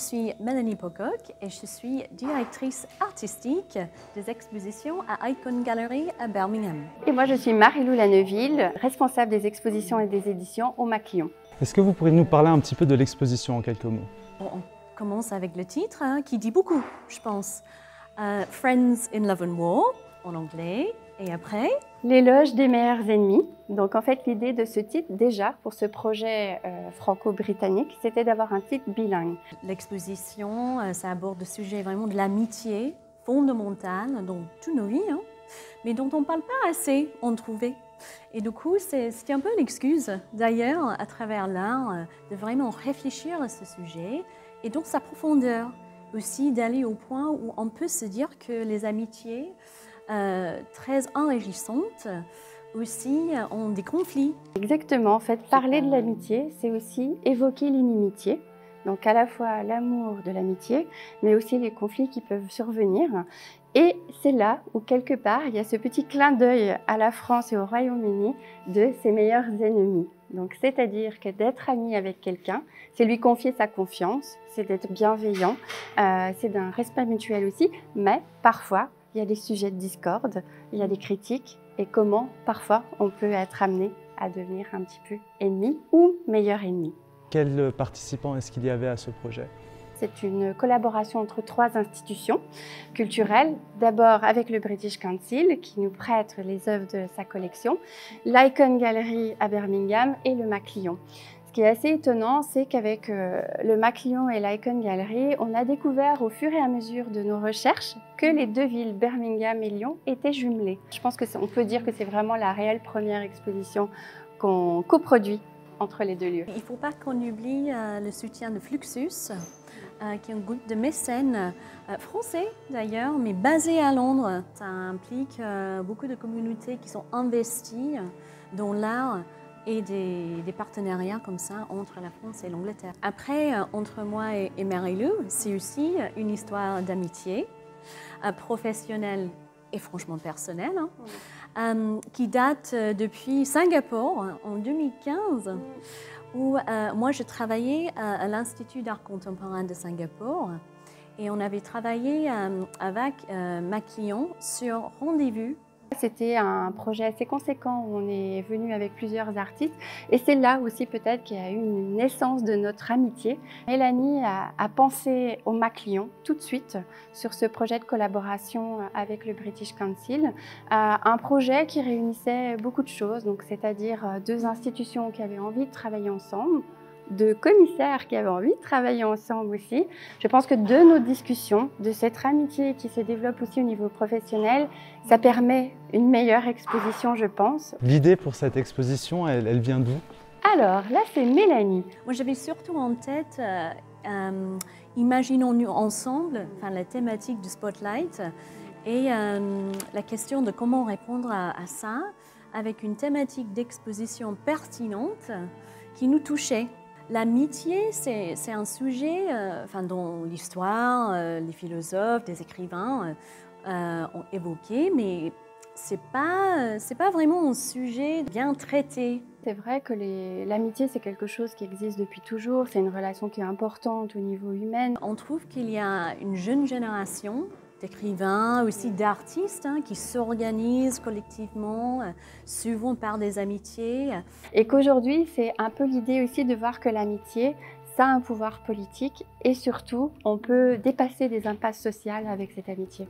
suis Mélanie Pocock et je suis directrice artistique des expositions à Icon Gallery à Birmingham. Et moi, je suis Marie-Lou Lanneville, responsable des expositions et des éditions au Maclion. Est-ce que vous pourriez nous parler un petit peu de l'exposition en quelques mots? On commence avec le titre qui dit beaucoup, je pense. Friends in Love and War en anglais. Et après? L'éloge des meilleurs ennemis. Donc en fait, l'idée de ce titre, déjà, pour ce projet franco-britannique, c'était d'avoir un titre bilingue. L'exposition, ça aborde le sujet vraiment de l'amitié fondamentale dans toutes nos vies, hein, mais dont on ne parle pas assez, on trouvait. Et du coup, c'était un peu une excuse, d'ailleurs, à travers l'art, de vraiment réfléchir à ce sujet et dans sa profondeur. Aussi d'aller au point où on peut se dire que les amitiés très enrichissantes aussi ont des conflits. Exactement, en fait, parler de l'amitié, c'est aussi évoquer l'inimitié. Donc à la fois l'amour de l'amitié, mais aussi les conflits qui peuvent survenir. Et c'est là où, quelque part, il y a ce petit clin d'œil à la France et au Royaume-Uni de ses meilleurs ennemis. Donc c'est-à-dire que d'être ami avec quelqu'un, c'est lui confier sa confiance, c'est d'être bienveillant, c'est d'un respect mutuel aussi, mais parfois, il y a des sujets de discorde, il y a des critiques, et comment, parfois, on peut être amené à devenir un petit peu ennemi ou meilleur ennemi. Quels participants est-ce qu'il y avait à ce projet? C'est une collaboration entre 3 institutions culturelles. D'abord avec le British Council qui nous prête les œuvres de sa collection, l'Icon Gallery à Birmingham et le Maclion. Ce qui est assez étonnant, c'est qu'avec le Maclion et l'Icon Gallery, on a découvert au fur et à mesure de nos recherches que les 2 villes, Birmingham et Lyon, étaient jumelées. Je pense qu'on peut dire que c'est vraiment la réelle première exposition qu'on coproduit entre les 2 lieux. Il ne faut pas qu'on oublie le soutien de Fluxus, qui est un groupe de mécènes français d'ailleurs, mais basé à Londres. Ça implique beaucoup de communautés qui sont investies dans l'art et des partenariats comme ça entre la France et l'Angleterre. Après, entre moi et Marie-Lou, c'est aussi une histoire d'amitié professionnelle et franchement personnelle, hein, qui date depuis Singapour en 2015. Où moi je travaillais à l'Institut d'art contemporain de Singapour et on avait travaillé avec Maclion sur Rendez-vous. C'était un projet assez conséquent où on est venu avec plusieurs artistes et c'est là aussi peut-être qu'il y a eu une naissance de notre amitié. Mélanie a pensé au Maclion tout de suite sur ce projet de collaboration avec le British Council, un projet qui réunissait beaucoup de choses, donc c'est-à-dire 2 institutions qui avaient envie de travailler ensemble, 2 commissaires qui avaient envie de travailler ensemble aussi. Je pense que de nos discussions, de cette amitié qui se développe aussi au niveau professionnel, ça permet une meilleure exposition, je pense. L'idée pour cette exposition, elle vient d'où? Alors, là, c'est Mélanie. Moi, j'avais surtout en tête, imaginons-nous ensemble, enfin, la thématique du Spotlight et la question de comment répondre à ça avec une thématique d'exposition pertinente qui nous touchait. L'amitié, c'est un sujet dont l'histoire, les philosophes, les écrivains ont évoqué, mais c'est pas vraiment un sujet bien traité. C'est vrai que l'amitié, c'est quelque chose qui existe depuis toujours, c'est une relation qui est importante au niveau humain. On trouve qu'il y a une jeune génération d'écrivains, aussi d'artistes qui s'organisent collectivement, souvent par des amitiés. Et qu'aujourd'hui, c'est un peu l'idée aussi de voir que l'amitié, ça a un pouvoir politique et surtout, on peut dépasser des impasses sociales avec cette amitié.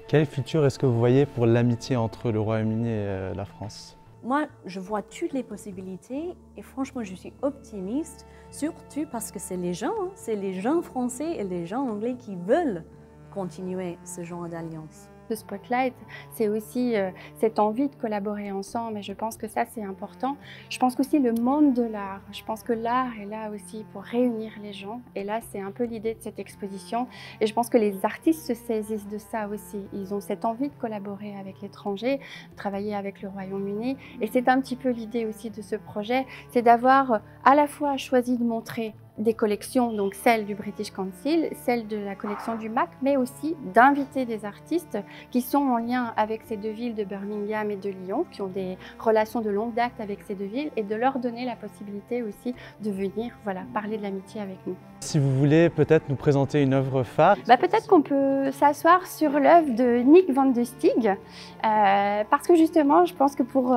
Quel futur est-ce que vous voyez pour l'amitié entre le Royaume-Uni et la France? Moi, je vois toutes les possibilités et franchement, je suis optimiste, surtout parce que c'est les gens français et les gens anglais qui veulent continuer ce genre d'alliance. Le Spotlight, c'est aussi cette envie de collaborer ensemble et je pense que ça c'est important. Je pense qu'aussi le monde de l'art, je pense que l'art est là aussi pour réunir les gens et là c'est un peu l'idée de cette exposition et je pense que les artistes se saisissent de ça aussi. Ils ont cette envie de collaborer avec l'étranger, travailler avec le Royaume-Uni et c'est un petit peu l'idée aussi de ce projet, c'est d'avoir à la fois choisi de montrer des collections, donc celle du British Council, celle de la collection du MAC, mais aussi d'inviter des artistes qui sont en lien avec ces deux villes de Birmingham et de Lyon, qui ont des relations de longue date avec ces deux villes, et de leur donner la possibilité aussi de venir parler de l'amitié avec nous. Si vous voulez peut-être nous présenter une œuvre phare. Peut-être qu'on peut s'asseoir sur l'œuvre de Nick van de Stieg, parce que justement, je pense que pour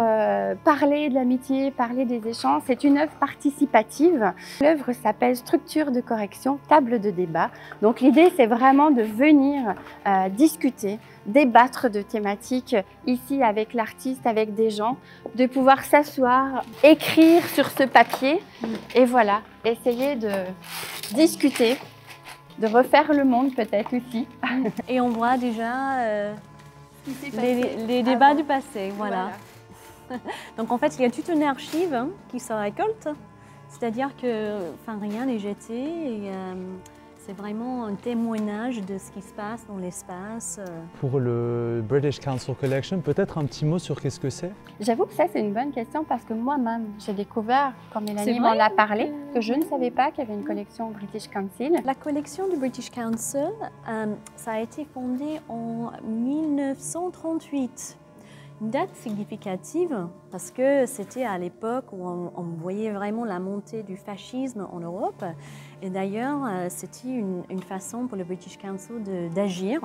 parler de l'amitié, parler des échanges, c'est une œuvre participative. L'œuvre s'appelle Structure de correction, table de débat. Donc l'idée, c'est vraiment de venir discuter, débattre de thématiques ici avec l'artiste, avec des gens, de pouvoir s'asseoir, écrire sur ce papier et voilà, essayer de discuter, de refaire le monde peut-être aussi. Et on voit déjà les débats du passé, voilà. Donc en fait, il y a toute une archive qui se récolte, c'est-à-dire que rien n'est jeté et c'est vraiment un témoignage de ce qui se passe dans l'espace. Pour le British Council Collection, peut-être un petit mot sur qu'est-ce que c'est? J'avoue que ça, c'est une bonne question parce que moi-même, j'ai découvert, quand Mélanie m'en a parlé, que je ne savais pas qu'il y avait une collection British Council. La collection du British Council, ça a été fondé en 1938. Une date significative parce que c'était à l'époque où on voyait vraiment la montée du fascisme en Europe. Et d'ailleurs, c'était une façon pour le British Council d'agir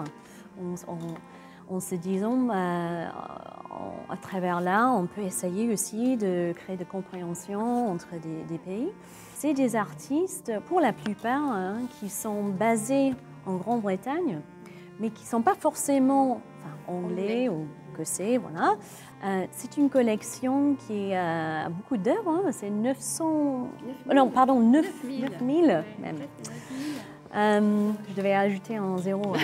en se disant, à travers là, on peut essayer aussi de créer de compréhension entre des pays. C'est des artistes, pour la plupart, qui sont basés en Grande-Bretagne, mais qui ne sont pas forcément anglais ou que c'est, voilà. C'est une collection qui a beaucoup d'œuvres, c'est 9000 même. Je devais ajouter un zéro.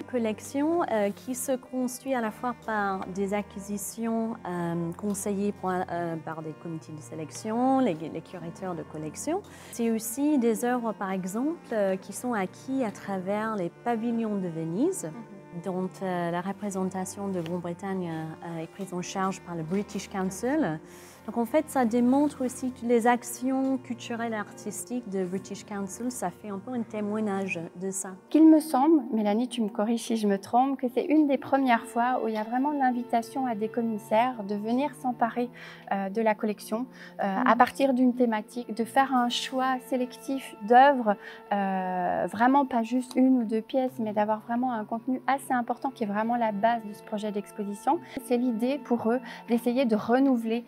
Collection qui se construit à la fois par des acquisitions conseillées par des comités de sélection, les curateurs de collection. C'est aussi des œuvres, par exemple, qui sont acquises à travers les pavillons de Venise, dont la représentation de Grande-Bretagne est prise en charge par le British Council. Donc en fait, ça démontre aussi que les actions culturelles et artistiques de British Council, ça fait un peu un témoignage de ça. Qu'il me semble, Mélanie, tu me corriges si je me trompe, que c'est une des premières fois où il y a vraiment l'invitation à des commissaires de venir s'emparer de la collection à partir d'une thématique, de faire un choix sélectif d'œuvres, vraiment pas juste une ou deux pièces, mais d'avoir vraiment un contenu assez important qui est vraiment la base de ce projet d'exposition. C'est l'idée pour eux d'essayer de renouveler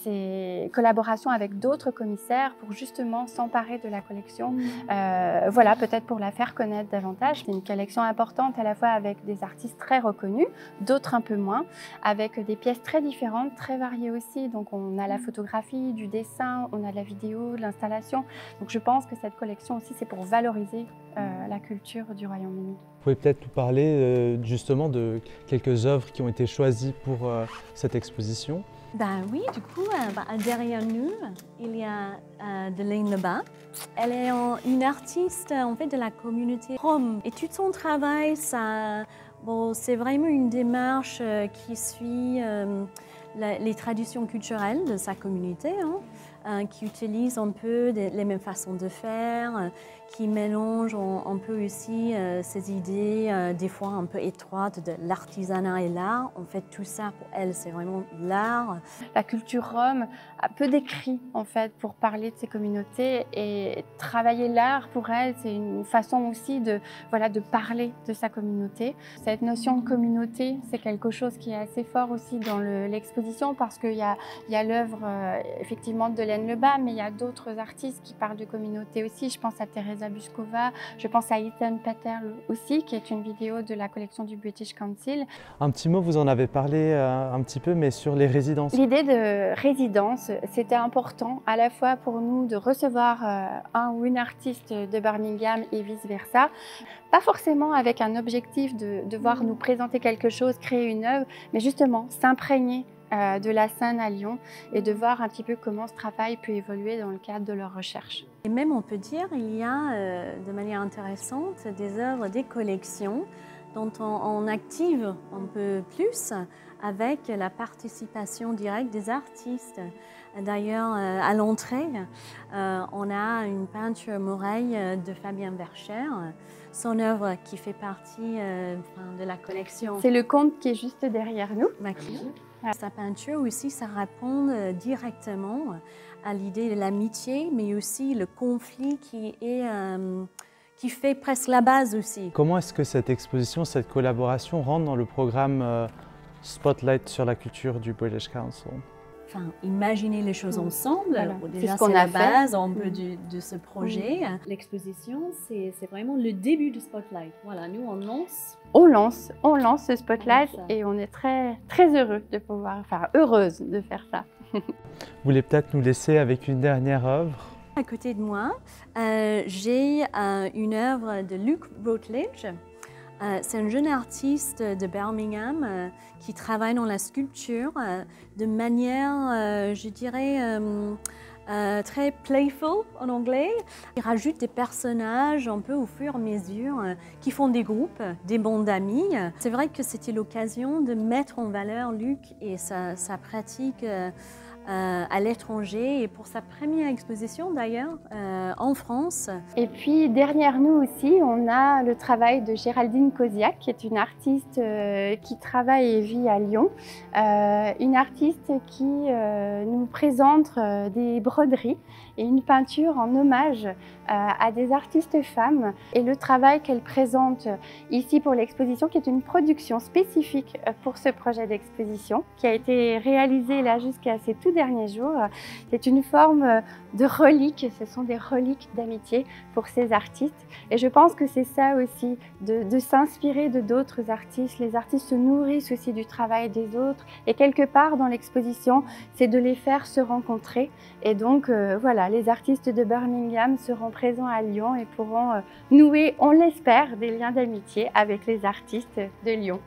ces collaborations avec d'autres commissaires pour justement s'emparer de la collection, voilà, peut-être pour la faire connaître davantage. C'est une collection importante à la fois avec des artistes très reconnus, d'autres un peu moins, avec des pièces très différentes, très variées aussi. Donc on a la photographie, du dessin, on a de la vidéo, de l'installation. Donc je pense que cette collection aussi, c'est pour valoriser la culture du Royaume-Uni. Vous pouvez peut-être nous parler justement de quelques œuvres qui ont été choisies pour cette exposition? Oui, du coup, derrière nous, il y a Delaine Lebas. Elle est une artiste en fait de la communauté rom. Et tout son travail, c'est vraiment une démarche qui suit les traditions culturelles de sa communauté, qui utilise un peu les mêmes façons de faire, qui mélange un peu aussi ces idées des fois un peu étroites de l'artisanat et l'art. En fait, tout ça pour elle, c'est vraiment l'art. La culture rome a peu d'écrits en fait pour parler de ces communautés et travailler l'art pour elle, c'est une façon aussi de parler de sa communauté. Cette notion de communauté, c'est quelque chose qui est assez fort aussi dans l'exposition parce qu'il y a l'œuvre effectivement de Delaine Lebas, mais il y a d'autres artistes qui parlent de communauté aussi. Je pense à Teresa Buskova, je pense à Ethan Patel aussi, qui est une vidéo de la collection du British Council. Un petit mot, vous en avez parlé un petit peu, mais sur les résidences. L'idée de résidence, c'était important à la fois pour nous de recevoir un ou une artiste de Birmingham et vice-versa. Pas forcément avec un objectif de devoir nous présenter quelque chose, créer une œuvre, mais justement s'imprégner de la scène à Lyon et de voir un petit peu comment ce travail peut évoluer dans le cadre de leur recherche. Et même on peut dire il y a de manière intéressante des œuvres, des collections dont on active un peu plus avec la participation directe des artistes. D'ailleurs, à l'entrée, on a une peinture Moreille de Fabien Vercher, son œuvre qui fait partie de la collection. C'est le conte qui est juste derrière nous. Sa peinture aussi, ça répond directement à l'idée de l'amitié, mais aussi le conflit qui fait presque la base aussi. Comment est-ce que cette exposition, cette collaboration rentre dans le programme Spotlight sur la culture du British Council? Enfin, imaginer les choses ensemble, voilà. Déjà c'est la base un peu de ce projet. L'exposition, c'est vraiment le début du Spotlight. Voilà, nous on lance. On lance ce Spotlight et on est très, très heureux de pouvoir, heureuse de faire ça. Vous voulez peut-être nous laisser avec une dernière œuvre? À côté de moi, j'ai une œuvre de Luke Routledge. C'est un jeune artiste de Birmingham qui travaille dans la sculpture de manière, je dirais, très playful en anglais. Il rajoute des personnages un peu au fur et à mesure qui font des groupes, des bandes d'amis. C'est vrai que c'était l'occasion de mettre en valeur Luc et sa pratique à l'étranger et pour sa première exposition d'ailleurs en France. Et puis derrière nous aussi, on a le travail de Géraldine Koziak, qui est une artiste qui travaille et vit à Lyon. Une artiste qui nous présente des broderies et une peinture en hommage à des artistes femmes. Et le travail qu'elle présente ici pour l'exposition, qui est une production spécifique pour ce projet d'exposition, qui a été réalisé là jusqu'à ces tout derniers jours. C'est une forme de relique, ce sont des reliques d'amitié pour ces artistes. Et je pense que c'est ça aussi, de s'inspirer de d'autres artistes. Les artistes se nourrissent aussi du travail des autres. Et quelque part dans l'exposition, c'est de les faire se rencontrer. Et donc voilà, les artistes de Birmingham seront présents à Lyon et pourront nouer, on l'espère, des liens d'amitié avec les artistes de Lyon.